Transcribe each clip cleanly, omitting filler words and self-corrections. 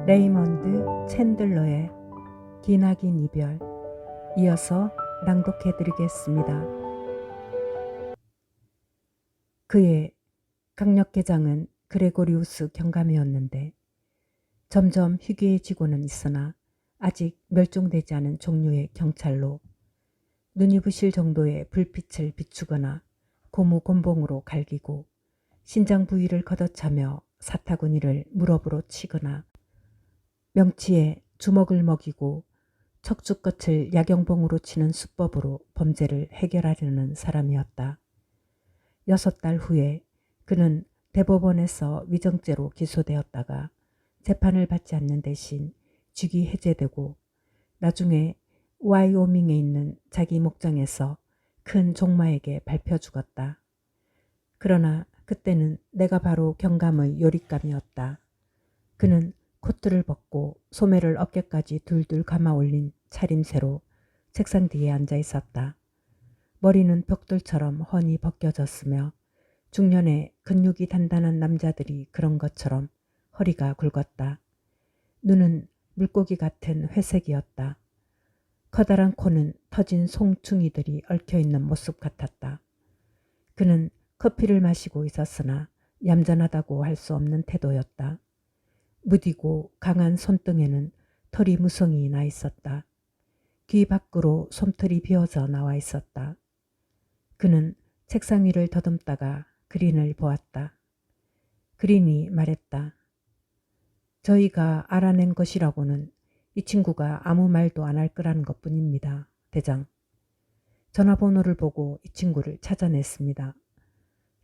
레이먼드 챈들러의 기나긴 이별, 이어서 낭독해드리겠습니다. 그의 강력개장은 그레고리우스 경감이었는데 점점 희귀해지고는 있으나 아직 멸종되지 않은 종류의 경찰로 눈이 부실 정도의 불빛을 비추거나 고무곤봉으로 갈기고 신장 부위를 걷어차며 사타구니를 무릎으로 치거나 명치에 주먹을 먹이고 척추끝을 야경봉으로 치는 수법으로 범죄를 해결하려는 사람이었다. 6달 후에 그는 대법원에서 위정죄로 기소되었다가 재판을 받지 않는 대신 직위 해제되고 나중에 와이오밍에 있는 자기 목장에서 큰 종마에게 밟혀 죽었다. 그러나 그때는 내가 바로 경감의 요릿감이었다. 그는 코트를 벗고 소매를 어깨까지 둘둘 감아 올린 차림새로 책상 뒤에 앉아 있었다. 머리는 벽돌처럼 훤히 벗겨졌으며 중년의 근육이 단단한 남자들이 그런 것처럼 허리가 굵었다. 눈은 물고기 같은 회색이었다. 커다란 코는 터진 송충이들이 얽혀있는 모습 같았다. 그는 커피를 마시고 있었으나 얌전하다고 할 수 없는 태도였다. 무디고 강한 손등에는 털이 무성히 나 있었다. 귀 밖으로 솜털이 비어져 나와 있었다. 그는 책상 위를 더듬다가 그린을 보았다. 그린이 말했다. 저희가 알아낸 것이라고는 이 친구가 아무 말도 안 할 거라는 것뿐입니다, 대장. 전화번호를 보고 이 친구를 찾아냈습니다.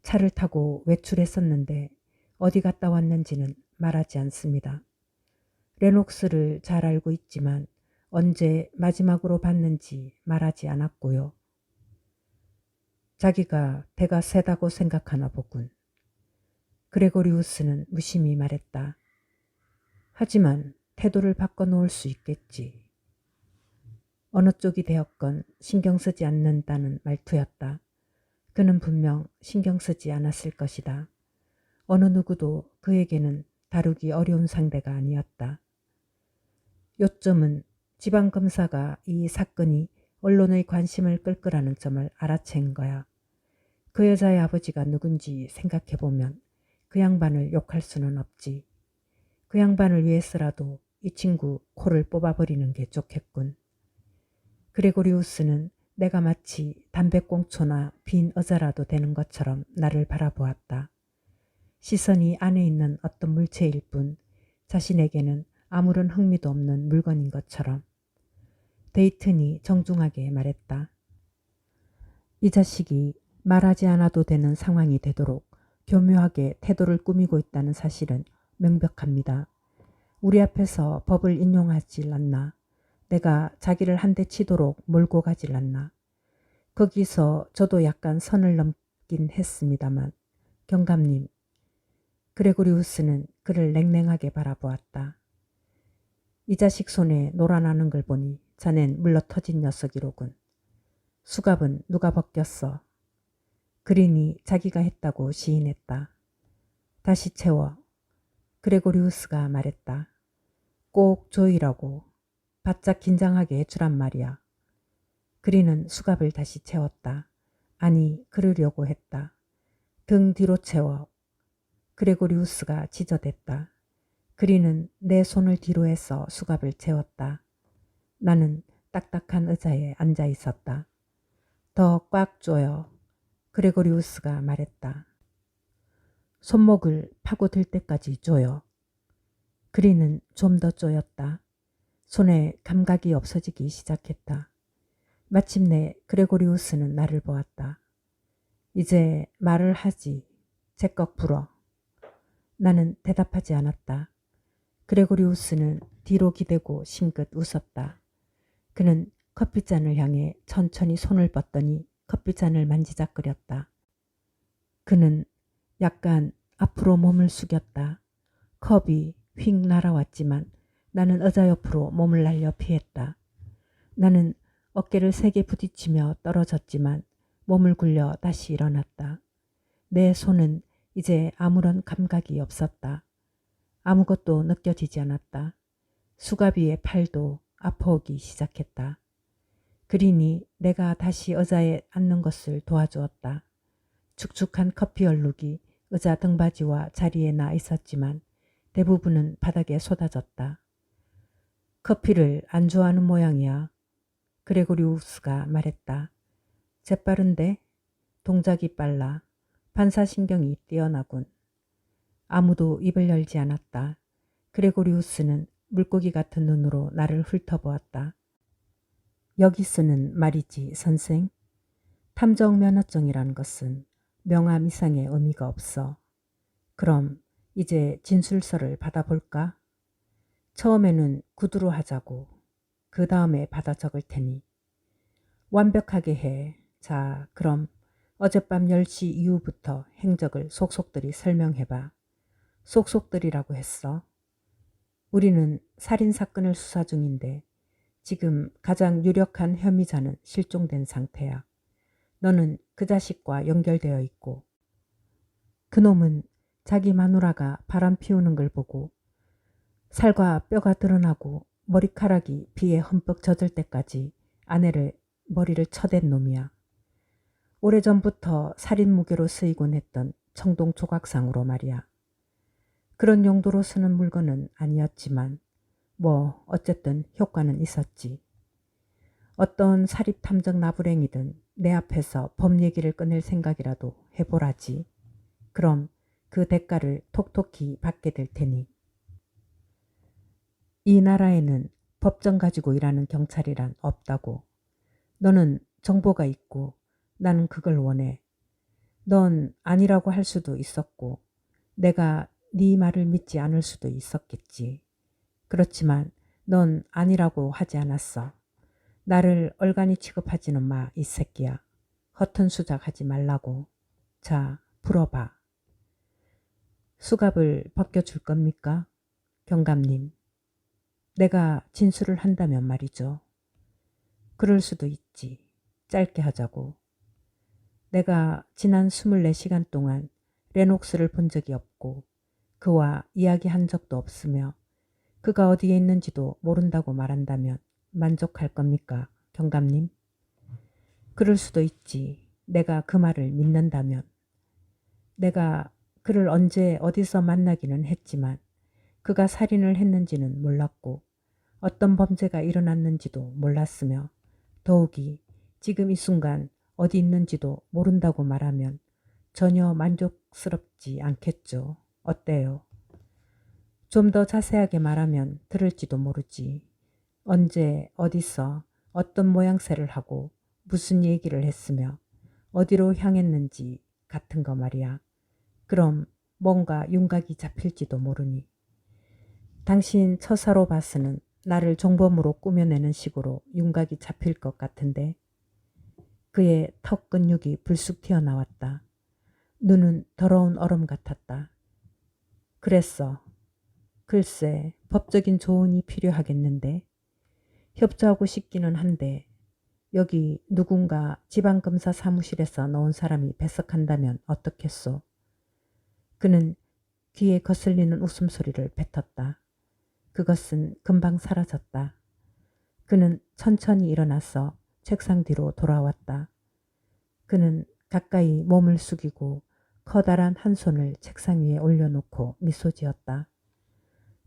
차를 타고 외출했었는데 어디 갔다 왔는지는 말하지 않습니다. 레녹스를 잘 알고 있지만 언제 마지막으로 봤는지 말하지 않았고요. 자기가 대가 세다고 생각하나 보군. 그레고리우스는 무심히 말했다. 하지만 태도를 바꿔놓을 수 있겠지. 어느 쪽이 되었건 신경 쓰지 않는다는 말투였다. 그는 분명 신경 쓰지 않았을 것이다. 어느 누구도 그에게는 다루기 어려운 상대가 아니었다. 요점은 지방검사가 이 사건이 언론의 관심을 끌 거라는 점을 알아챈 거야. 그 여자의 아버지가 누군지 생각해보면 그 양반을 욕할 수는 없지. 그 양반을 위해서라도 이 친구 코를 뽑아버리는 게 좋겠군. 그레고리우스는 내가 마치 담배꽁초나 빈 의자라도 되는 것처럼 나를 바라보았다. 시선이 안에 있는 어떤 물체일 뿐 자신에게는 아무런 흥미도 없는 물건인 것처럼. 데이튼이 정중하게 말했다. 이 자식이 말하지 않아도 되는 상황이 되도록 교묘하게 태도를 꾸미고 있다는 사실은 명백합니다. 우리 앞에서 법을 인용하질 않나. 내가 자기를 한 대 치도록 몰고 가질 않나. 거기서 저도 약간 선을 넘긴 했습니다만 경감님. 그레고리우스는 그를 냉랭하게 바라보았다. 이 자식 손에 놀아나는 걸 보니 자넨 물러터진 녀석이로군. 수갑은 누가 벗겼어? 그린이 자기가 했다고 시인했다. 다시 채워. 그레고리우스가 말했다. 꼭 조이라고. 바짝 긴장하게 해주란 말이야. 그린은 수갑을 다시 채웠다. 아니, 그러려고 했다. 등 뒤로 채워. 그레고리우스가 지저댔다. 그린은 내 손을 뒤로 해서 수갑을 채웠다. 나는 딱딱한 의자에 앉아 있었다. 더 꽉 조여. 그레고리우스가 말했다. 손목을 파고들 때까지 조여. 그린은 좀 더 조였다. 손에 감각이 없어지기 시작했다. 마침내 그레고리우스는 나를 보았다. 이제 말을 하지. 제꺽 불어. 나는 대답하지 않았다. 그레고리우스는 뒤로 기대고 싱긋 웃었다. 그는 커피잔을 향해 천천히 손을 뻗더니 커피잔을 만지작거렸다. 그는 약간 앞으로 몸을 숙였다. 컵이 휙 날아왔지만 나는 의자 옆으로 몸을 날려 피했다. 나는 어깨를 세게 부딪히며 떨어졌지만 몸을 굴려 다시 일어났다. 내 손은 이제 아무런 감각이 없었다. 아무것도 느껴지지 않았다. 수갑이의 팔도 아파오기 시작했다. 그린이 내가 다시 의자에 앉는 것을 도와주었다. 축축한 커피 얼룩이 의자 등받이와 자리에 나 있었지만 대부분은 바닥에 쏟아졌다. 커피를 안 좋아하는 모양이야. 그레고리우스가 말했다. 재빠른데? 동작이 빨라. 반사신경이 뛰어나군. 아무도 입을 열지 않았다. 그레고리우스는 물고기 같은 눈으로 나를 훑어보았다. 여기 쓰는 말이지, 선생. 탐정 면허증이라는 것은 명함 이상의 의미가 없어. 그럼 이제 진술서를 받아볼까? 처음에는 구두로 하자고. 그 다음에 받아 적을 테니. 완벽하게 해. 자, 그럼 어젯밤 10시 이후부터 행적을 속속들이 설명해봐. 속속들이라고 했어. 우리는 살인사건을 수사 중인데 지금 가장 유력한 혐의자는 실종된 상태야. 너는 그 자식과 연결되어 있고 그놈은 자기 마누라가 바람 피우는 걸 보고 살과 뼈가 드러나고 머리카락이 비에 흠뻑 젖을 때까지 아내를 머리를 쳐댄 놈이야. 오래전부터 살인 무게로 쓰이곤 했던 청동 조각상으로 말이야. 그런 용도로 쓰는 물건은 아니었지만 뭐 어쨌든 효과는 있었지. 어떤 사립탐정 나부랭이든 내 앞에서 법 얘기를 꺼낼 생각이라도 해보라지. 그럼 그 대가를 톡톡히 받게 될 테니. 이 나라에는 법정 가지고 일하는 경찰이란 없다고. 너는 정보가 있고 나는 그걸 원해. 넌 아니라고 할 수도 있었고 내가 네 말을 믿지 않을 수도 있었겠지. 그렇지만 넌 아니라고 하지 않았어. 나를 얼간히 취급하지는 마, 이 새끼야. 허튼 수작하지 말라고. 자, 불어봐. 수갑을 벗겨줄 겁니까? 경감님. 내가 진술을 한다면 말이죠. 그럴 수도 있지. 짧게 하자고. 내가 지난 24시간 동안 레녹스를 본 적이 없고 그와 이야기한 적도 없으며 그가 어디에 있는지도 모른다고 말한다면 만족할 겁니까, 경감님? 그럴 수도 있지. 내가 그 말을 믿는다면. 내가 그를 언제 어디서 만나기는 했지만 그가 살인을 했는지는 몰랐고 어떤 범죄가 일어났는지도 몰랐으며 더욱이 지금 이 순간 어디 있는지도 모른다고 말하면 전혀 만족스럽지 않겠죠. 어때요? 좀 더 자세하게 말하면 들을지도 모르지. 언제, 어디서, 어떤 모양새를 하고 무슨 얘기를 했으며 어디로 향했는지 같은 거 말이야. 그럼 뭔가 윤곽이 잡힐지도 모르니. 당신 처사로 봐서는 나를 종범으로 꾸며내는 식으로 윤곽이 잡힐 것 같은데. 그의 턱 근육이 불쑥 튀어나왔다. 눈은 더러운 얼음 같았다. 그랬어. 글쎄, 법적인 조언이 필요하겠는데. 협조하고 싶기는 한데 여기 누군가 지방검사 사무실에서 넣은 사람이 배석한다면 어떻겠소? 그는 귀에 거슬리는 웃음소리를 뱉었다. 그것은 금방 사라졌다. 그는 천천히 일어나서 책상 뒤로 돌아왔다. 그는 가까이 몸을 숙이고 커다란 한 손을 책상 위에 올려놓고 미소 지었다.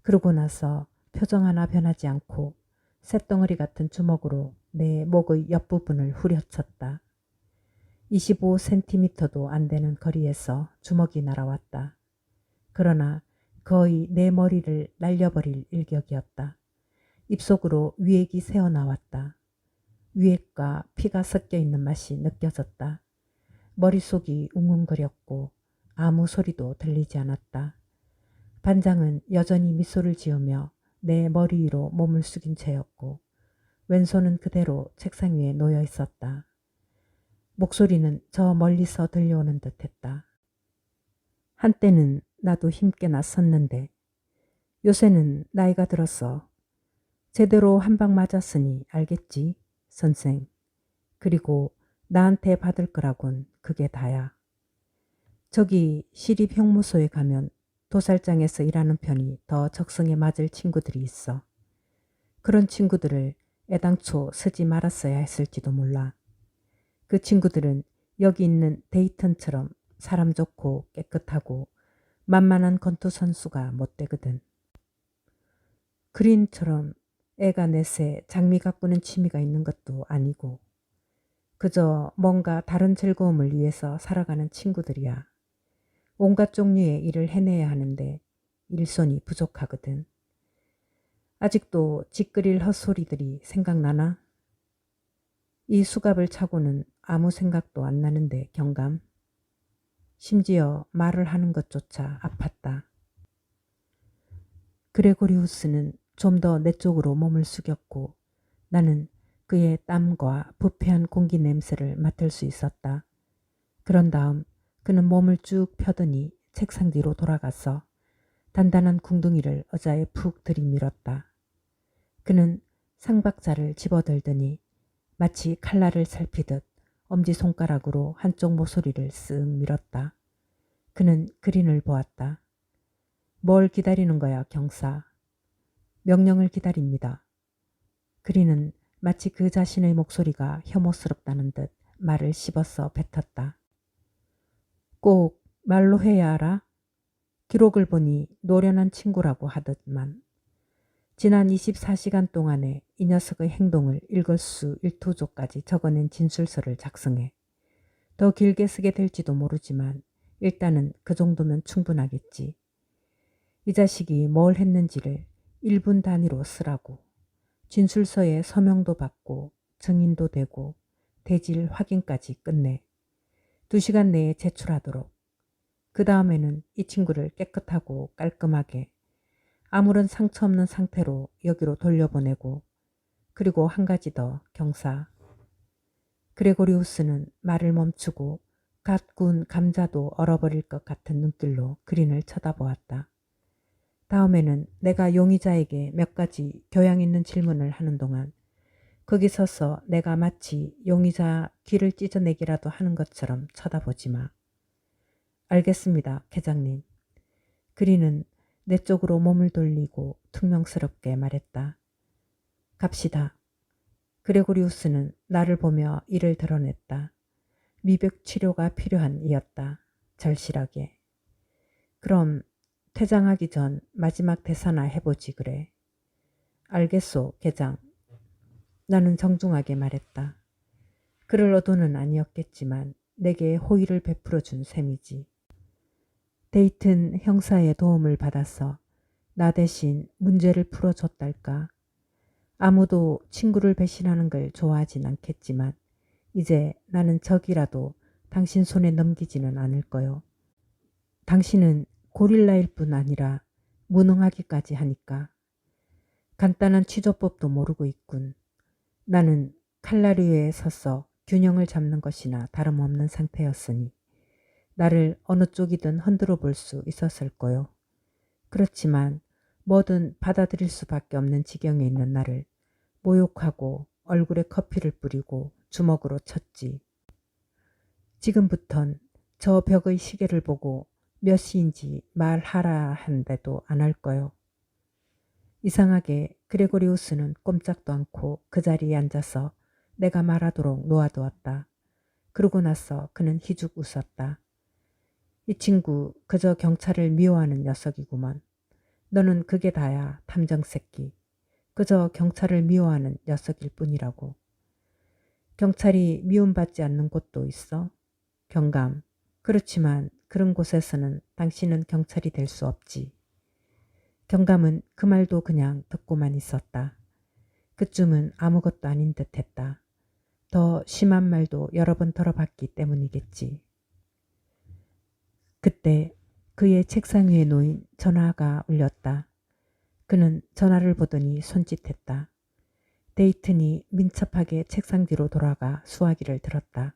그러고 나서 표정 하나 변하지 않고 쇳덩어리 같은 주먹으로 내 목의 옆부분을 후려쳤다. 25cm도 안 되는 거리에서 주먹이 날아왔다. 그러나 거의 내 머리를 날려버릴 일격이었다. 입속으로 위액이 새어나왔다. 위액과 피가 섞여 있는 맛이 느껴졌다. 머릿속이 웅웅거렸고 아무 소리도 들리지 않았다. 반장은 여전히 미소를 지으며 내 머리 위로 몸을 숙인 채였고 왼손은 그대로 책상 위에 놓여 있었다. 목소리는 저 멀리서 들려오는 듯했다. 한때는 나도 힘께 났었는데 요새는 나이가 들었어. 제대로 한 방 맞았으니 알겠지, 선생. 그리고 나한테 받을 거라곤 그게 다야. 저기 시립형무소에 가면 도살장에서 일하는 편이 더 적성에 맞을 친구들이 있어. 그런 친구들을 애당초 쓰지 말았어야 했을지도 몰라. 그 친구들은 여기 있는 데이턴처럼 사람 좋고 깨끗하고 만만한 권투 선수가 못 되거든. 그린처럼 애가 넷에 장미 가꾸는 취미가 있는 것도 아니고 그저 뭔가 다른 즐거움을 위해서 살아가는 친구들이야. 온갖 종류의 일을 해내야 하는데 일손이 부족하거든. 아직도 짓거릴 헛소리들이 생각나나? 이 수갑을 차고는 아무 생각도 안 나는데 경감. 심지어 말을 하는 것조차 아팠다. 그레고리우스는 좀 더 내 쪽으로 몸을 숙였고 나는 그의 땀과 부패한 공기 냄새를 맡을 수 있었다. 그런 다음 그는 몸을 쭉 펴더니 책상 뒤로 돌아가서 단단한 궁둥이를 의자에 푹 들이밀었다. 그는 상박자를 집어들더니 마치 칼날을 살피듯 엄지손가락으로 한쪽 모서리를 쓱 밀었다. 그는 그린을 보았다. 뭘 기다리는 거야, 경사? 명령을 기다립니다. 그린은 마치 그 자신의 목소리가 혐오스럽다는 듯 말을 씹어서 뱉었다. 꼭 말로 해야 알아? 기록을 보니 노련한 친구라고 하더만. 지난 24시간 동안에 이 녀석의 행동을 일거수 일투족까지 적어낸 진술서를 작성해. 더 길게 쓰게 될지도 모르지만 일단은 그 정도면 충분하겠지. 이 자식이 뭘 했는지를 1분 단위로 쓰라고. 진술서에 서명도 받고 증인도 되고 대질 확인까지 끝내. 2시간 내에 제출하도록. 그 다음에는 이 친구를 깨끗하고 깔끔하게 아무런 상처 없는 상태로 여기로 돌려보내고 그리고 한 가지 더 경사. 그레고리우스는 말을 멈추고 갓 구운 감자도 얼어버릴 것 같은 눈길로 그린을 쳐다보았다. 다음에는 내가 용의자에게 몇 가지 교양 있는 질문을 하는 동안 거기 서서 내가 마치 용의자 귀를 찢어내기라도 하는 것처럼 쳐다보지 마. 알겠습니다, 계장님. 그린은 내 쪽으로 몸을 돌리고 퉁명스럽게 말했다. 갑시다. 그레고리우스는 나를 보며 이를 드러냈다. 미백 치료가 필요한 이였다. 절실하게. 그럼 퇴장하기 전 마지막 대사나 해보지 그래. 알겠소, 계장. 나는 정중하게 말했다. 그럴 의도는 아니었겠지만 내게 호의를 베풀어 준 셈이지. 데이튼 형사의 도움을 받아서 나 대신 문제를 풀어줬달까. 아무도 친구를 배신하는 걸 좋아하진 않겠지만 이제 나는 적이라도 당신 손에 넘기지는 않을 거요. 당신은 고릴라일 뿐 아니라 무능하기까지 하니까. 간단한 취조법도 모르고 있군. 나는 칼날 위에 서서 균형을 잡는 것이나 다름없는 상태였으니 나를 어느 쪽이든 흔들어 볼 수 있었을 거요. 그렇지만 뭐든 받아들일 수밖에 없는 지경에 있는 나를 모욕하고 얼굴에 커피를 뿌리고 주먹으로 쳤지. 지금부턴 저 벽의 시계를 보고 몇 시인지 말하라 한데도 안 할 거요. 이상하게 그레고리우스는 꼼짝도 않고 그 자리에 앉아서 내가 말하도록 놓아두었다. 그러고 나서 그는 희죽 웃었다. 이 친구 그저 경찰을 미워하는 녀석이구먼. 너는 그게 다야, 탐정 새끼. 그저 경찰을 미워하는 녀석일 뿐이라고. 경찰이 미움받지 않는 곳도 있어? 경감. 그렇지만 그런 곳에서는 당신은 경찰이 될 수 없지. 경감은 그 말도 그냥 듣고만 있었다. 그쯤은 아무것도 아닌 듯 했다. 더 심한 말도 여러 번 들어봤기 때문이겠지. 그때 그의 책상 위에 놓인 전화가 울렸다. 그는 전화를 보더니 손짓했다. 데이튼이 민첩하게 책상 뒤로 돌아가 수화기를 들었다.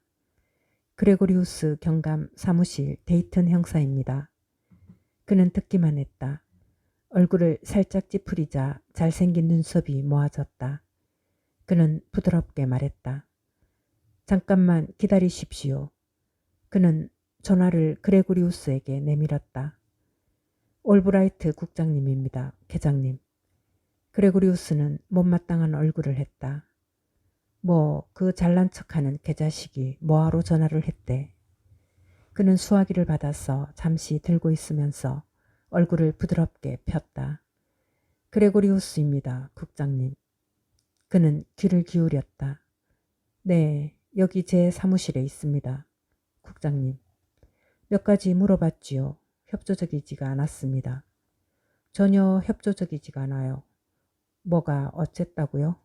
그레고리우스 경감 사무실 데이튼 형사입니다. 그는 듣기만 했다. 얼굴을 살짝 찌푸리자 잘생긴 눈썹이 모아졌다. 그는 부드럽게 말했다. 잠깐만 기다리십시오. 그는 전화를 그레고리우스에게 내밀었다. 올브라이트 국장님입니다. 계장님. 그레고리우스는 못마땅한 얼굴을 했다. 뭐 그 잘난 척하는 개자식이 뭐하러 전화를 했대. 그는 수화기를 받아서 잠시 들고 있으면서 얼굴을 부드럽게 폈다. 그레고리우스입니다. 국장님. 그는 귀를 기울였다. 네, 여기 제 사무실에 있습니다. 국장님. 몇 가지 물어봤지요. 협조적이지가 않았습니다. 전혀 협조적이지가 않아요. 뭐가 어쨌다고요?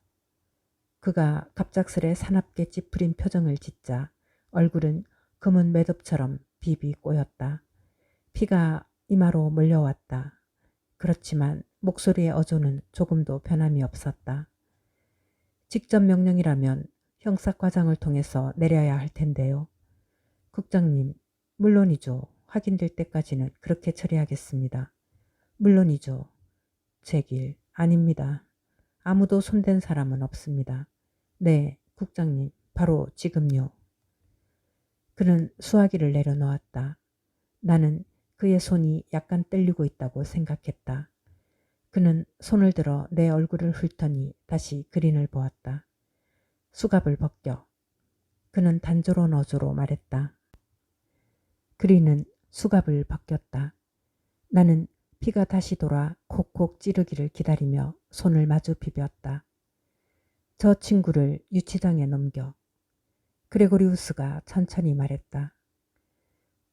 그가 갑작스레 사납게 찌푸린 표정을 짓자 얼굴은 검은 매듭처럼 비비 꼬였다. 피가 이마로 몰려왔다. 그렇지만 목소리의 어조는 조금도 변함이 없었다. 직접 명령이라면 형사과장을 통해서 내려야 할 텐데요. 국장님, 물론이죠. 확인될 때까지는 그렇게 처리하겠습니다. 물론이죠. 제 길 아닙니다. 아무도 손댄 사람은 없습니다. 네, 국장님, 바로 지금요. 그는 수화기를 내려놓았다. 나는 그의 손이 약간 떨리고 있다고 생각했다. 그는 손을 들어 내 얼굴을 훑더니 다시 그린을 보았다. 수갑을 벗겨. 그는 단조로운 어조로 말했다. 그린은 수갑을 벗겼다. 나는 피가 다시 돌아 콕콕 찌르기를 기다리며 손을 마주 비볐다. 저 친구를 유치장에 넘겨. 그레고리우스가 천천히 말했다.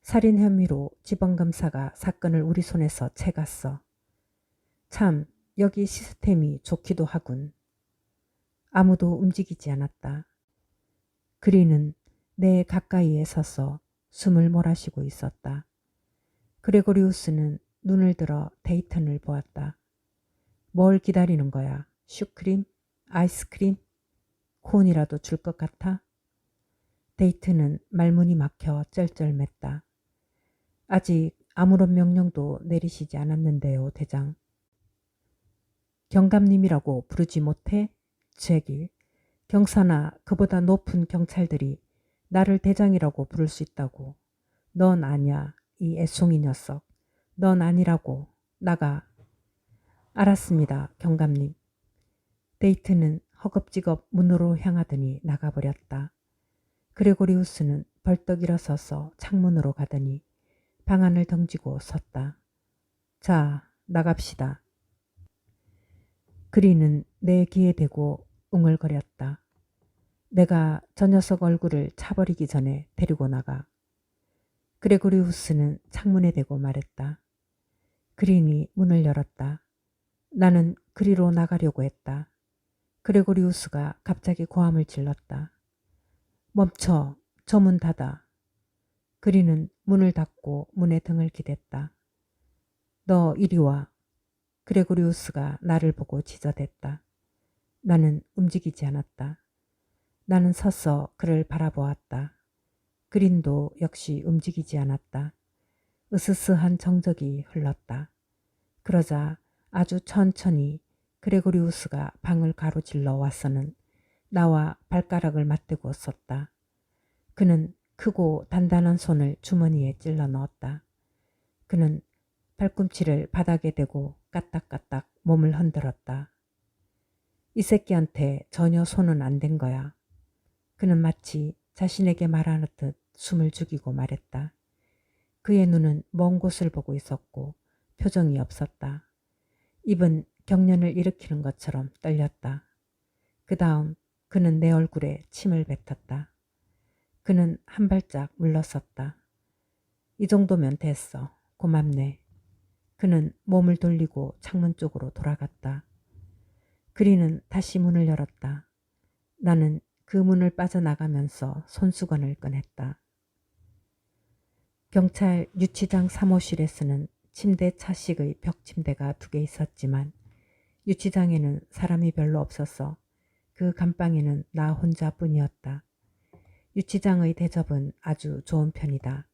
살인 혐의로 지방검사가 사건을 우리 손에서 채갔어. 참, 여기 시스템이 좋기도 하군. 아무도 움직이지 않았다. 그리는 내 가까이에 서서 숨을 몰아쉬고 있었다. 그레고리우스는 눈을 들어 데이턴을 보았다. 뭘 기다리는 거야? 슈크림? 아이스크림? 콘이라도 줄 것 같아? 데이트는 말문이 막혀 쩔쩔맸다. 아직 아무런 명령도 내리시지 않았는데요, 대장. 경감님이라고 부르지 못해? 제길. 경사나 그보다 높은 경찰들이 나를 대장이라고 부를 수 있다고. 넌 아냐, 이 애송이 녀석. 넌 아니라고. 나가. 알았습니다, 경감님. 데이트는 허겁지겁 문으로 향하더니 나가버렸다. 그레고리우스는 벌떡 일어서서 창문으로 가더니 방안을 던지고 섰다. 자, 나갑시다. 그리는 내 귀에 대고 웅얼거렸다. 내가 저 녀석 얼굴을 차버리기 전에 데리고 나가. 그레고리우스는 창문에 대고 말했다. 그린이 문을 열었다. 나는 그리로 나가려고 했다. 그레고리우스가 갑자기 고함을 질렀다. 멈춰, 저 문 닫아. 그리는 문을 닫고 문에 등을 기댔다. 너 이리 와. 그레고리우스가 나를 보고 지저댔다. 나는 움직이지 않았다. 나는 서서 그를 바라보았다. 그린도 역시 움직이지 않았다. 으스스한 정적이 흘렀다. 그러자 아주 천천히 그레고리우스가 방을 가로질러 와서는 나와 발가락을 맞대고 섰다. 그는 크고 단단한 손을 주머니에 찔러 넣었다. 그는 발꿈치를 바닥에 대고 까딱까딱 몸을 흔들었다. 이 새끼한테 전혀 손은 안 댄 거야. 그는 마치 자신에게 말하듯 숨을 죽이고 말했다. 그의 눈은 먼 곳을 보고 있었고 표정이 없었다. 입은 경련을 일으키는 것처럼 떨렸다. 그 다음 그는 내 얼굴에 침을 뱉었다. 그는 한 발짝 물러섰다. 이 정도면 됐어. 고맙네. 그는 몸을 돌리고 창문 쪽으로 돌아갔다. 그리는 다시 문을 열었다. 나는 그 문을 빠져나가면서 손수건을 꺼냈다. 경찰 유치장 사무실에서는 침대 차식의 벽침대가 2개 있었지만 유치장에는 사람이 별로 없어서 그 감방에는 나 혼자뿐이었다. 유치장의 대접은 아주 좋은 편이다.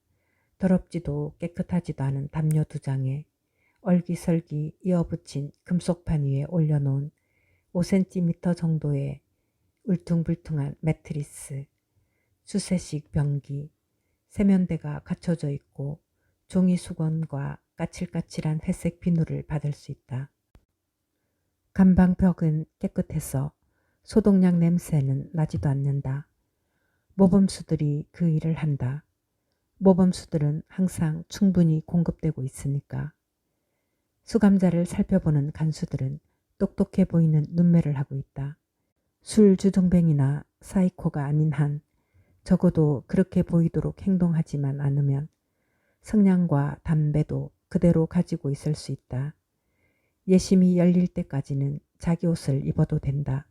더럽지도 깨끗하지도 않은 담요 2장에 얼기설기 이어붙인 금속판 위에 올려놓은 5cm 정도의 울퉁불퉁한 매트리스, 수세식 변기, 세면대가 갖춰져 있고 종이 수건과 까칠까칠한 회색 비누를 받을 수 있다. 간방벽은 깨끗해서 소독약 냄새는 나지도 않는다. 모범수들이 그 일을 한다. 모범수들은 항상 충분히 공급되고 있으니까. 수감자를 살펴보는 간수들은 똑똑해 보이는 눈매를 하고 있다. 술주정뱅이나 사이코가 아닌 한 적어도 그렇게 보이도록 행동하지만 않으면 성냥과 담배도 그대로 가지고 있을 수 있다. 예심이 열릴 때까지는 자기 옷을 입어도 된다.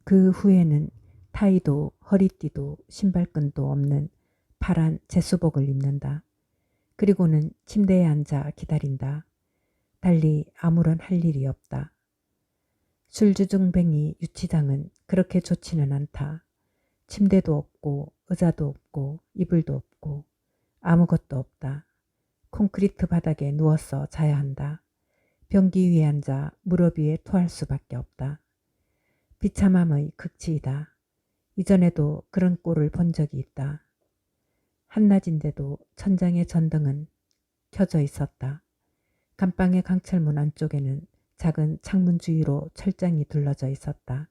그 후에는 타이도 허리띠도 신발끈도 없는 파란 제수복을 입는다. 그리고는 침대에 앉아 기다린다. 달리 아무런 할 일이 없다. 술주정뱅이 유치장은 그렇게 좋지는 않다. 침대도 없고 의자도 없고 이불도 없고 아무것도 없다. 콘크리트 바닥에 누워서 자야 한다. 변기 위에 앉아 무릎 위에 토할 수밖에 없다. 비참함의 극치이다. 이전에도 그런 꼴을 본 적이 있다. 한낮인데도 천장의 전등은 켜져 있었다. 감방의 강철문 안쪽에는 작은 창문 주위로 철장이 둘러져 있었다.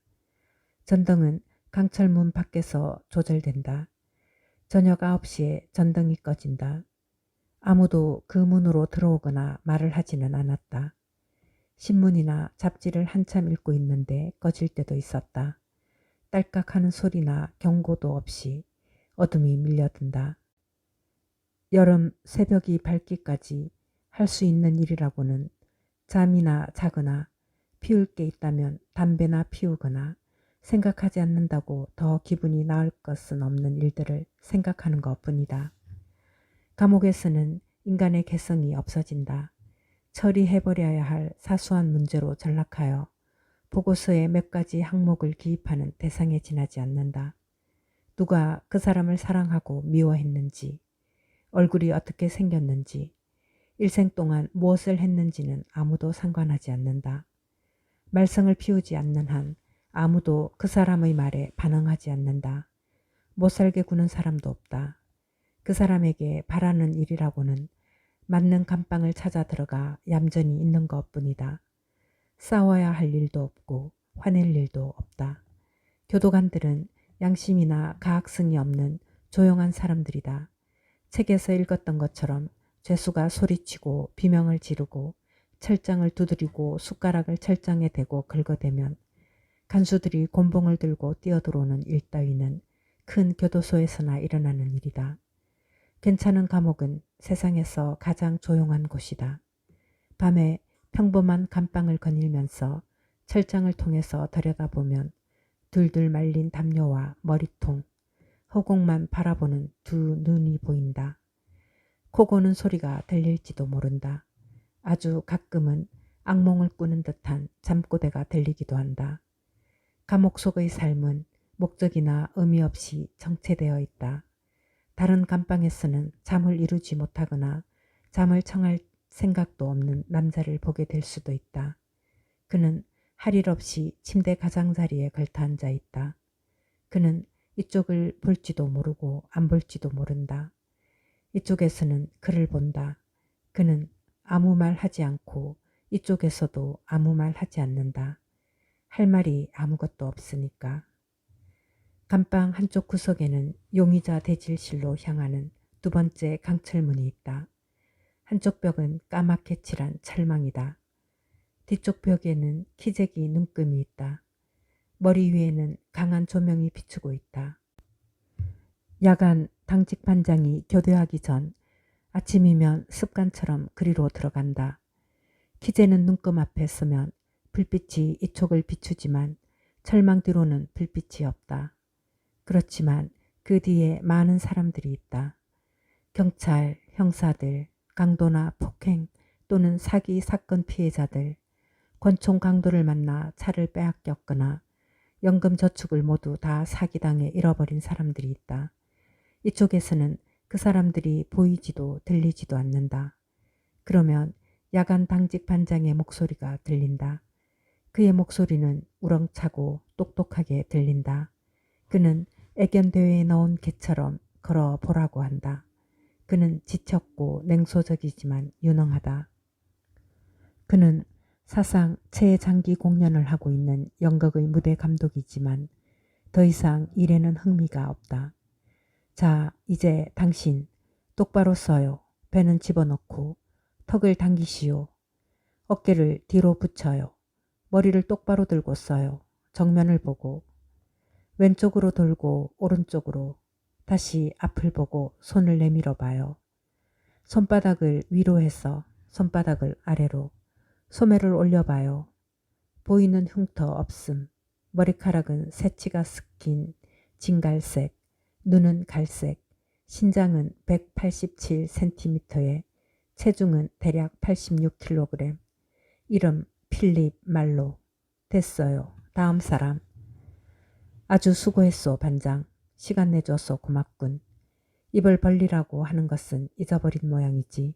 전등은 강철문 밖에서 조절된다. 저녁 9시에 전등이 꺼진다. 아무도 그 문으로 들어오거나 말을 하지는 않았다. 신문이나 잡지를 한참 읽고 있는데 꺼질 때도 있었다. 딸깍하는 소리나 경고도 없이 어둠이 밀려든다. 여름 새벽이 밝기까지 할 수 있는 일이라고는 잠이나 자거나 피울 게 있다면 담배나 피우거나 생각하지 않는다고 더 기분이 나을 것은 없는 일들을 생각하는 것뿐이다. 감옥에서는 인간의 개성이 없어진다. 처리해버려야 할 사소한 문제로 전락하여 보고서에 몇 가지 항목을 기입하는 대상에 지나지 않는다. 누가 그 사람을 사랑하고 미워했는지, 얼굴이 어떻게 생겼는지, 일생 동안 무엇을 했는지는 아무도 상관하지 않는다. 말썽을 피우지 않는 한 아무도 그 사람의 말에 반응하지 않는다. 못살게 구는 사람도 없다. 그 사람에게 바라는 일이라고는 맞는 감방을 찾아 들어가 얌전히 있는 것뿐이다. 싸워야 할 일도 없고 화낼 일도 없다. 교도관들은 양심이나 가학성이 없는 조용한 사람들이다. 책에서 읽었던 것처럼 죄수가 소리치고 비명을 지르고 철장을 두드리고 숟가락을 철장에 대고 긁어대면 간수들이 곤봉을 들고 뛰어들어오는 일 따위는 큰 교도소에서나 일어나는 일이다. 괜찮은 감옥은 세상에서 가장 조용한 곳이다. 밤에 평범한 감방을 거닐면서 철장을 통해서 들여다보면 둘둘 말린 담요와 머리통, 허공만 바라보는 두 눈이 보인다. 코 고는 소리가 들릴지도 모른다. 아주 가끔은 악몽을 꾸는 듯한 잠꼬대가 들리기도 한다. 감옥 속의 삶은 목적이나 의미 없이 정체되어 있다. 다른 감방에서는 잠을 이루지 못하거나 잠을 청할 생각도 없는 남자를 보게 될 수도 있다. 그는 할 일 없이 침대 가장자리에 걸터 앉아 있다. 그는 이쪽을 볼지도 모르고 안 볼지도 모른다. 이쪽에서는 그를 본다. 그는 아무 말 하지 않고 이쪽에서도 아무 말 하지 않는다. 할 말이 아무것도 없으니까. 감방 한쪽 구석에는 용의자 대질실로 향하는 두 번째 강철문이 있다. 한쪽 벽은 까맣게 칠한 철망이다. 뒤쪽 벽에는 키재기 눈금이 있다. 머리 위에는 강한 조명이 비추고 있다. 야간 당직 반장이 교대하기 전 아침이면 습관처럼 그리로 들어간다. 키재는 눈금 앞에 서면 불빛이 이쪽을 비추지만 철망 뒤로는 불빛이 없다. 그렇지만 그 뒤에 많은 사람들이 있다. 경찰, 형사들, 강도나 폭행 또는 사기 사건 피해자들, 권총 강도를 만나 차를 빼앗겼거나 연금 저축을 모두 다 사기당해 잃어버린 사람들이 있다. 이쪽에서는 그 사람들이 보이지도 들리지도 않는다. 그러면 야간 당직 반장의 목소리가 들린다. 그의 목소리는 우렁차고 똑똑하게 들린다. 그는 애견대회에 넣은 개처럼 걸어보라고 한다. 그는 지쳤고 냉소적이지만 유능하다. 그는 사상 최장기 공연을 하고 있는 연극의 무대 감독이지만 더 이상 일에는 흥미가 없다. 자, 이제 당신 똑바로 서요. 배는 집어넣고 턱을 당기시오. 어깨를 뒤로 붙여요. 머리를 똑바로 들고 써요. 정면을 보고 왼쪽으로 돌고 오른쪽으로 다시 앞을 보고 손을 내밀어 봐요. 손바닥을 위로 해서 손바닥을 아래로 소매를 올려봐요. 보이는 흉터 없음. 머리카락은 새치가 스킨 진갈색, 눈은 갈색, 신장은 187cm에 체중은 대략 86kg. 이름 필립 말로. 됐어요. 다음 사람. 아주 수고했소 반장. 시간 내줘서 고맙군. 입을 벌리라고 하는 것은 잊어버린 모양이지.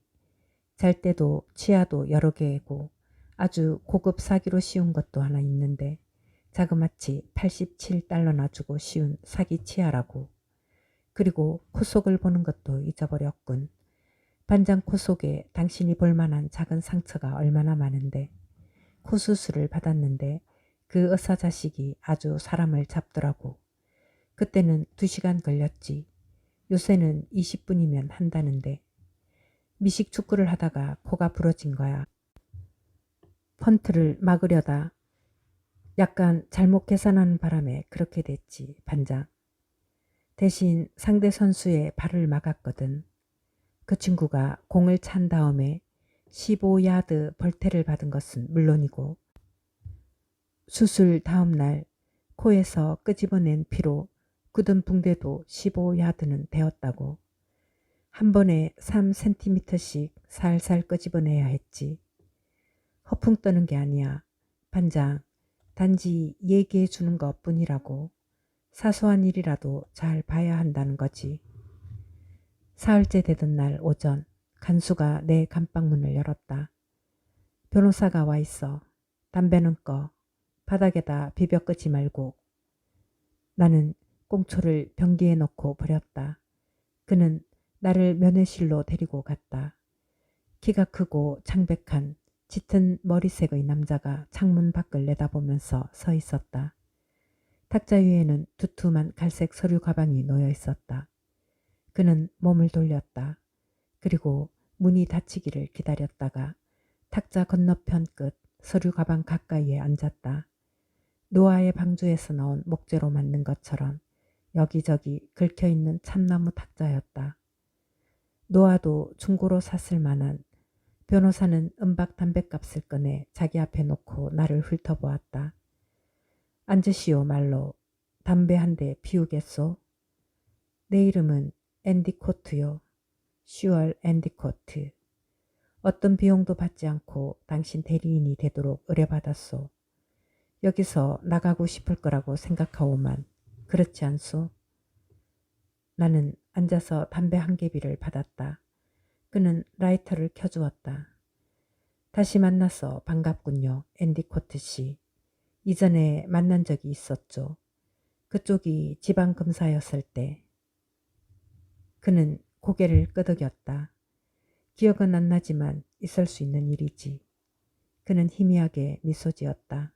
잘 때도 치아도 여러 개고 아주 고급 사기로 씌운 것도 하나 있는데 자그마치 $87나 주고 씌운 사기 치아라고. 그리고 코 속을 보는 것도 잊어버렸군. 반장 코 속에 당신이 볼만한 작은 상처가 얼마나 많은데. 코 수술을 받았는데 그 의사 자식이 아주 사람을 잡더라고. 그때는 2시간 걸렸지. 요새는 20분이면 한다는데. 미식 축구를 하다가 코가 부러진 거야. 펀트를 막으려다 약간 잘못 계산하는 바람에 그렇게 됐지, 반장. 대신 상대 선수의 발을 막았거든. 그 친구가 공을 찬 다음에 15야드 벌태를 받은 것은 물론이고 수술 다음 날 코에서 끄집어낸 피로 굳은 붕대도 15야드는 되었다고. 한 번에 3cm씩 살살 끄집어내야 했지. 허풍 떠는 게 아니야. 반장, 단지 얘기해 주는 것 뿐이라고. 사소한 일이라도 잘 봐야 한다는 거지. 사흘째 되던 날 오전 간수가 내 감방문을 열었다. 변호사가 와 있어. 담배는 꺼. 바닥에다 비벼 끄지 말고. 나는 꽁초를 변기에 넣고 버렸다. 그는 나를 면회실로 데리고 갔다. 키가 크고 창백한 짙은 머리색의 남자가 창문 밖을 내다보면서 서 있었다. 탁자 위에는 두툼한 갈색 서류 가방이 놓여 있었다. 그는 몸을 돌렸다. 그리고 문이 닫히기를 기다렸다가 탁자 건너편 끝 서류 가방 가까이에 앉았다. 노아의 방주에서 나온 목재로 만든 것처럼 여기저기 긁혀있는 참나무 탁자였다. 노아도 중고로 샀을 만한. 변호사는 은박 담뱃값을 꺼내 자기 앞에 놓고 나를 훑어보았다. 앉으시오 말로. 담배 한 대 피우겠소? 내 이름은 앤디코트요. 슈얼 앤디코트. 어떤 비용도 받지 않고 당신 대리인이 되도록 의뢰받았소. 여기서 나가고 싶을 거라고 생각하오만 그렇지 않소? 나는 앉아서 담배 한 개비를 받았다. 그는 라이터를 켜주었다. 다시 만나서 반갑군요, 앤디코트 씨. 이전에 만난 적이 있었죠. 그쪽이 지방검사였을 때. 그는 고개를 끄덕였다. 기억은 안 나지만 있을 수 있는 일이지. 그는 희미하게 미소 지었다.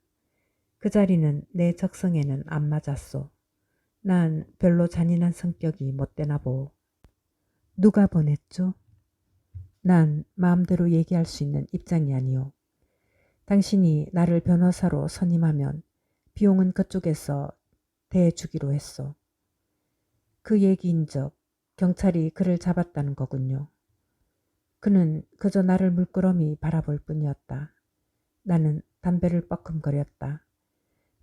그 자리는 내 적성에는 안 맞았소. 난 별로 잔인한 성격이 못 되나 보. 누가 보냈죠? 난 마음대로 얘기할 수 있는 입장이 아니오. 당신이 나를 변호사로 선임하면 비용은 그쪽에서 대주기로 했소. 그 얘기인즉 경찰이 그를 잡았다는 거군요. 그는 그저 나를 물끄러미 바라볼 뿐이었다. 나는 담배를 뻐끔거렸다.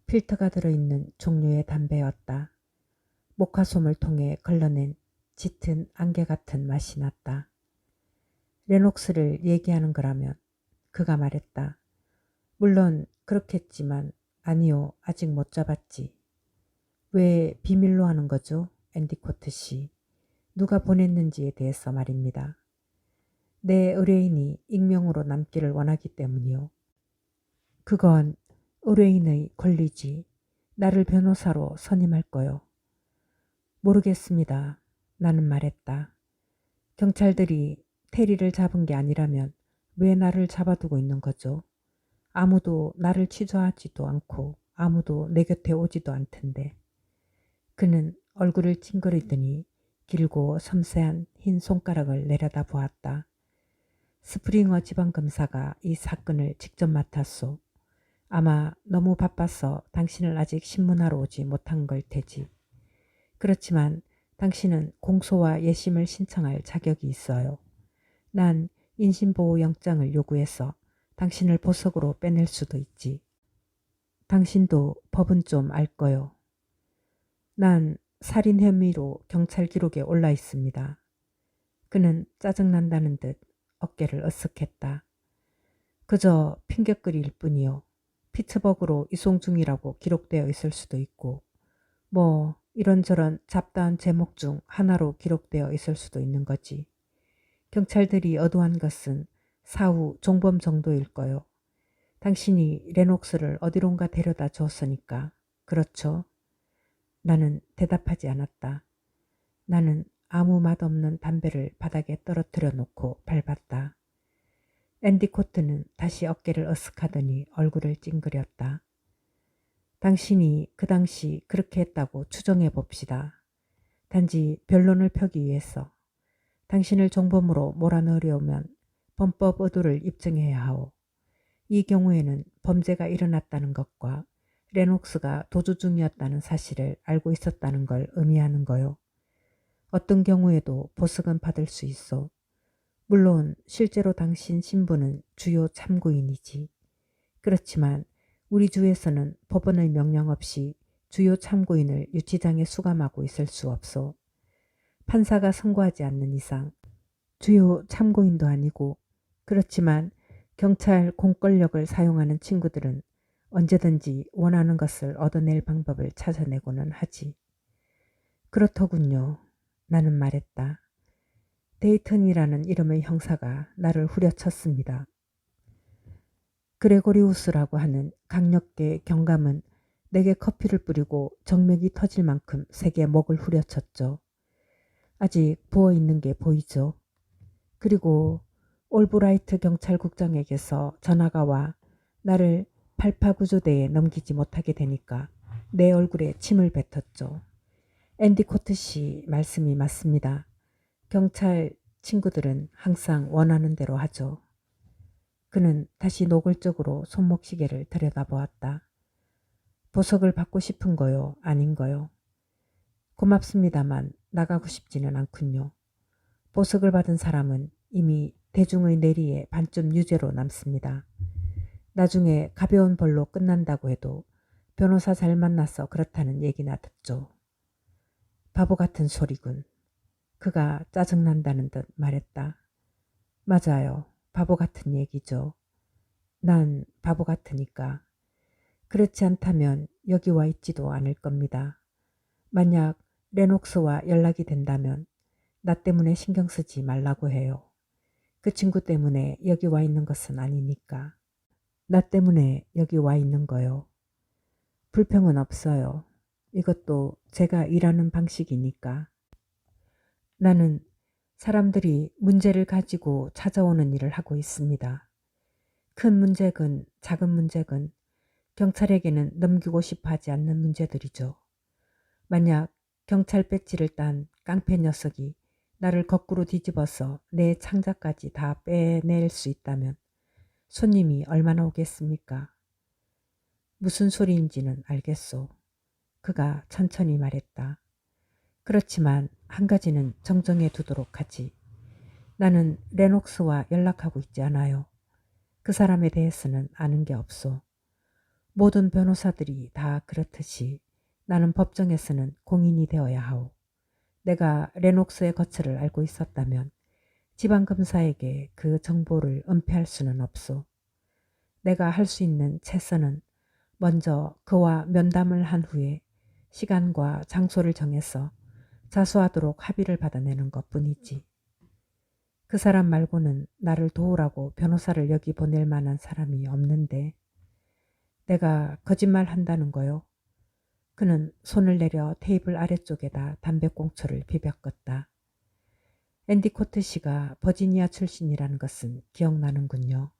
필터가 들어있는 종류의 담배였다. 목화솜을 통해 걸러낸 짙은 안개 같은 맛이 났다. 레녹스를 얘기하는 거라면. 그가 말했다. 물론 그렇겠지만 아니요, 아직 못 잡았지. 왜 비밀로 하는 거죠, 앤디코트 씨? 누가 보냈는지에 대해서 말입니다. 내 의뢰인이 익명으로 남기를 원하기 때문이요. 그건 의뢰인의 권리지. 나를 변호사로 선임할 거요. 모르겠습니다. 나는 말했다. 경찰들이 테리를 잡은 게 아니라면 왜 나를 잡아두고 있는 거죠? 아무도 나를 취조하지도 않고 아무도 내 곁에 오지도 않던데. 그는 얼굴을 찡그리더니 길고 섬세한 흰 손가락을 내려다 보았다. 스프링어 지방검사가 이 사건을 직접 맡았소. 아마 너무 바빠서 당신을 아직 신문하러 오지 못한 걸 테지. 그렇지만 당신은 공소와 예심을 신청할 자격이 있어요. 난 인신보호영장을 요구해서 당신을 보석으로 빼낼 수도 있지. 당신도 법은 좀 알 거요. 난 살인 혐의로 경찰 기록에 올라 있습니다. 그는 짜증난다는 듯 어깨를 으쓱했다. 그저 핑곗거리일 뿐이요. 피츠버그로 이송 중이라고 기록되어 있을 수도 있고 뭐 이런저런 잡다한 제목 중 하나로 기록되어 있을 수도 있는 거지. 경찰들이 의도한 것은 사후 종범 정도일 거요. 당신이 레녹스를 어디론가 데려다 줬으니까. 그렇죠? 나는 대답하지 않았다. 나는 아무 맛없는 담배를 바닥에 떨어뜨려 놓고 밟았다. 앤디 코트는 다시 어깨를 으쓱하더니 얼굴을 찡그렸다. 당신이 그 당시 그렇게 했다고 추정해 봅시다. 단지 변론을 펴기 위해서. 당신을 종범으로 몰아넣으려면 범법 의도를 입증해야 하오. 이 경우에는 범죄가 일어났다는 것과 레녹스가 도주 중이었다는 사실을 알고 있었다는 걸 의미하는 거요. 어떤 경우에도 보석은 받을 수 있어. 물론 실제로 당신 신분은 주요 참고인이지. 그렇지만 우리 주에서는 법원의 명령 없이 주요 참고인을 유치장에 수감하고 있을 수 없어. 판사가 선고하지 않는 이상 주요 참고인도 아니고. 그렇지만 경찰 공권력을 사용하는 친구들은 언제든지 원하는 것을 얻어낼 방법을 찾아내고는 하지. 그렇더군요. 나는 말했다. 데이턴이라는 이름의 형사가 나를 후려쳤습니다. 그레고리우스라고 하는 강력계 경감은 내게 커피를 뿌리고 정맥이 터질 만큼 세게 목을 후려쳤죠. 아직 부어있는 게 보이죠. 그리고 올브라이트 경찰국장에게서 전화가 와 나를 팔파구조대에 넘기지 못하게 되니까 내 얼굴에 침을 뱉었죠. 앤디 코트 씨 말씀이 맞습니다. 경찰 친구들은 항상 원하는 대로 하죠. 그는 다시 노골적으로 손목시계를 들여다보았다. 보석을 받고 싶은 거요, 아닌 거요? 고맙습니다만 나가고 싶지는 않군요. 보석을 받은 사람은 이미 대중의 내리에 반쯤 유죄로 남습니다. 나중에 가벼운 벌로 끝난다고 해도 변호사 잘 만나서 그렇다는 얘기나 듣죠. 바보 같은 소리군. 그가 짜증난다는 듯 말했다. 맞아요. 바보 같은 얘기죠. 난 바보 같으니까. 그렇지 않다면 여기 와 있지도 않을 겁니다. 만약 레녹스와 연락이 된다면 나 때문에 신경 쓰지 말라고 해요. 그 친구 때문에 여기 와 있는 것은 아니니까. 나 때문에 여기 와 있는 거요. 불평은 없어요. 이것도 제가 일하는 방식이니까. 나는 사람들이 문제를 가지고 찾아오는 일을 하고 있습니다. 큰 문제건 작은 문제건 경찰에게는 넘기고 싶어 하지 않는 문제들이죠. 만약 경찰 배지를 딴 깡패 녀석이 나를 거꾸로 뒤집어서 내 창자까지 다 빼낼 수 있다면 손님이 얼마나 오겠습니까? 무슨 소리인지는 알겠소. 그가 천천히 말했다. 그렇지만 한 가지는 정정해 두도록 하지. 나는 레녹스와 연락하고 있지 않아요. 그 사람에 대해서는 아는 게 없소. 모든 변호사들이 다 그렇듯이 나는 법정에서는 공인이 되어야 하오. 내가 레녹스의 거처를 알고 있었다면 지방검사에게 그 정보를 은폐할 수는 없소. 내가 할 수 있는 최선은 먼저 그와 면담을 한 후에 시간과 장소를 정해서 자수하도록 합의를 받아내는 것뿐이지. 그 사람 말고는 나를 도우라고 변호사를 여기 보낼 만한 사람이 없는데 내가 거짓말 한다는 거요. 그는 손을 내려 테이블 아래쪽에다 담배꽁초를 비벼 껐다. 앤디코트 씨가 버지니아 출신이라는 것은 기억나는군요.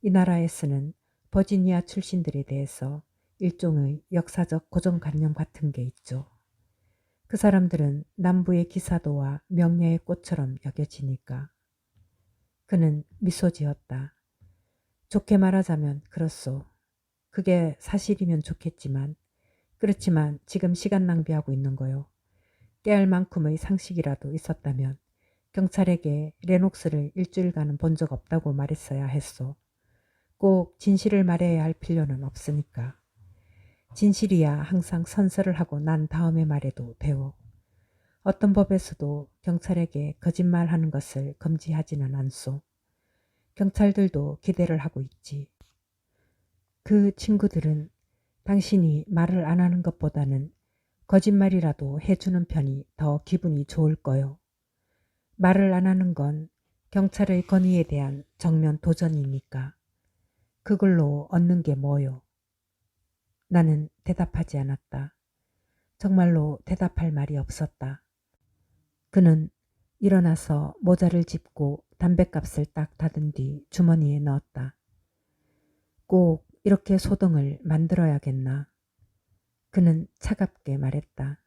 이 나라에서는 버지니아 출신들에 대해서 일종의 역사적 고정관념 같은 게 있죠. 그 사람들은 남부의 기사도와 명예의 꽃처럼 여겨지니까. 그는 미소 지었다. 좋게 말하자면 그렇소. 그게 사실이면 좋겠지만, 그렇지만 지금 시간 낭비하고 있는 거요. 깨알 만큼의 상식이라도 있었다면 경찰에게 레녹스를 일주일간은 본 적 없다고 말했어야 했소. 꼭 진실을 말해야 할 필요는 없으니까. 진실이야 항상 선서를 하고 난 다음에 말해도 돼요. 어떤 법에서도 경찰에게 거짓말하는 것을 금지하지는 않소. 경찰들도 기대를 하고 있지. 그 친구들은 당신이 말을 안 하는 것보다는 거짓말이라도 해주는 편이 더 기분이 좋을 거요. 말을 안 하는 건 경찰의 권위에 대한 정면 도전이니까. 그걸로 얻는 게 뭐요? 나는 대답하지 않았다. 정말로 대답할 말이 없었다. 그는 일어나서 모자를 짚고 담뱃값을 딱 닫은 뒤 주머니에 넣었다. 꼭 이렇게 소동을 만들어야겠나? 그는 차갑게 말했다.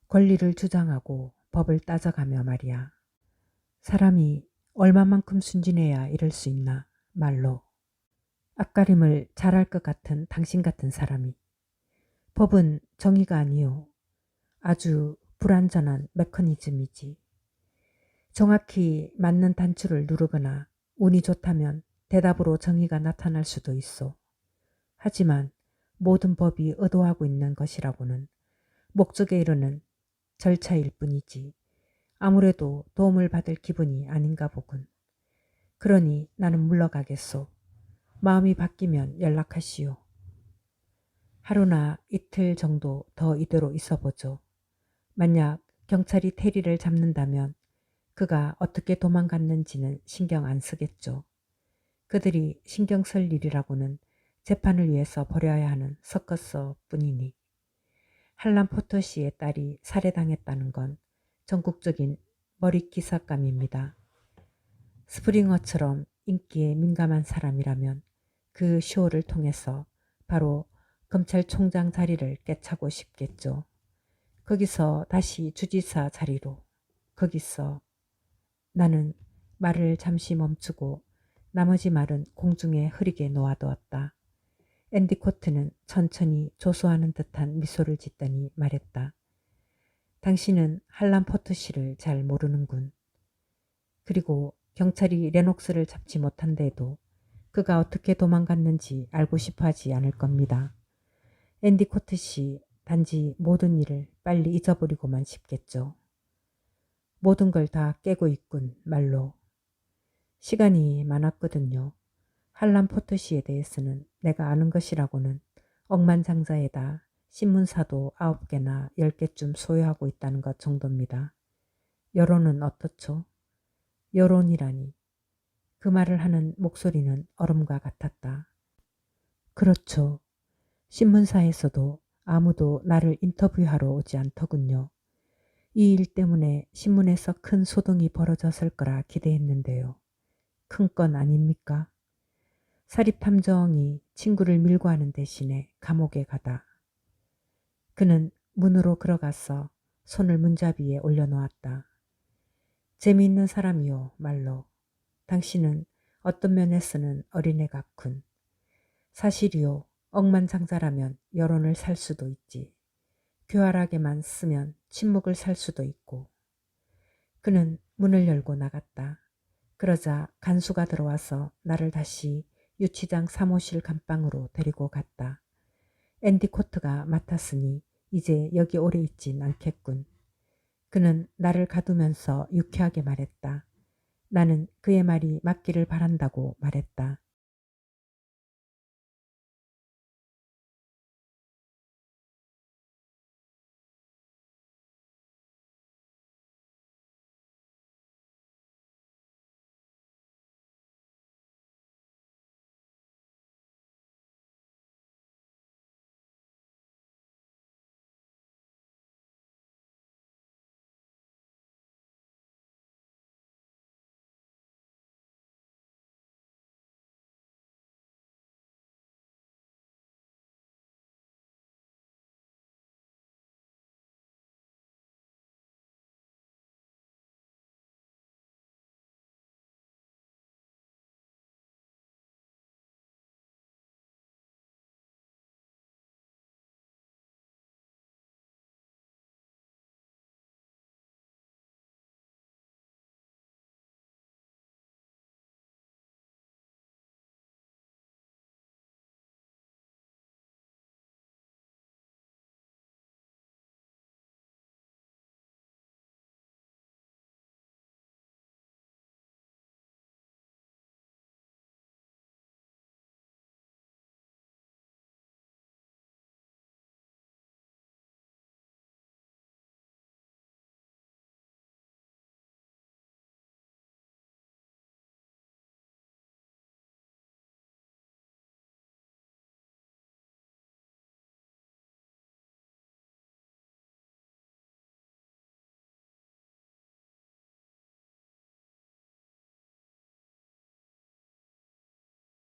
권리를 주장하고 법을 따져가며 말이야. 사람이 얼마만큼 순진해야 이럴 수 있나, 말로. 앞가림을 잘할 것 같은 당신 같은 사람이. 법은 정의가 아니요. 아주 불완전한 메커니즘이지. 정확히 맞는 단추를 누르거나 운이 좋다면 대답으로 정의가 나타날 수도 있어. 하지만 모든 법이 의도하고 있는 것이라고는 목적에 이르는 절차일 뿐이지 아무래도 도움을 받을 기분이 아닌가 보군. 그러니 나는 물러가겠소. 마음이 바뀌면 연락하시오. 하루나 이틀 정도 더 이대로 있어보죠. 만약 경찰이 테리를 잡는다면 그가 어떻게 도망갔는지는 신경 안 쓰겠죠. 그들이 신경 쓸 일이라고는 재판을 위해서 벌여야 하는 서커스 뿐이니. 할람 포터 씨의 딸이 살해당했다는 건 전국적인 머리 기사감입니다. 스프링어처럼 인기에 민감한 사람이라면 그 쇼를 통해서 바로 검찰총장 자리를 꿰차고 싶겠죠. 거기서 다시 주지사 자리로. 거기서 나는 말을 잠시 멈추고 나머지 말은 공중에 흐리게 놓아두었다. 앤디코트는 천천히 조소하는 듯한 미소를 짓더니 말했다. 당신은 할람 포트 씨를 잘 모르는군. 그리고 경찰이 레녹스를 잡지 못한데도 그가 어떻게 도망갔는지 알고 싶어 하지 않을 겁니다. 앤디코트 씨 단지 모든 일을 빨리 잊어버리고만 싶겠죠. 모든 걸 다 깨고 있군, 말로. 시간이 많았거든요. 할람 포트 씨에 대해서는 내가 아는 것이라고는 억만장자에다 신문사도 9개나 10개쯤 소유하고 있다는 것 정도입니다. 여론은 어떻죠? 여론이라니. 그 말을 하는 목소리는 얼음과 같았다. 그렇죠. 신문사에서도 아무도 나를 인터뷰하러 오지 않더군요. 이 일 때문에 신문에서 큰 소동이 벌어졌을 거라 기대했는데요. 큰 건 아닙니까? 사립탐정이 친구를 밀고 하는 대신에 감옥에 가다. 그는 문으로 걸어가서 손을 문자비에 올려놓았다. 재미있는 사람이요, 말로. 당신은 어떤 면에서는 어린애 같군. 사실이요, 억만장자라면 여론을 살 수도 있지. 교활하게만 쓰면 침묵을 살 수도 있고. 그는 문을 열고 나갔다. 그러자 간수가 들어와서 나를 다시 유치장 사무실 감방으로 데리고 갔다. 앤디코트가 맡았으니 이제 여기 오래 있진 않겠군. 그는 나를 가두면서 유쾌하게 말했다. 나는 그의 말이 맞기를 바란다고 말했다.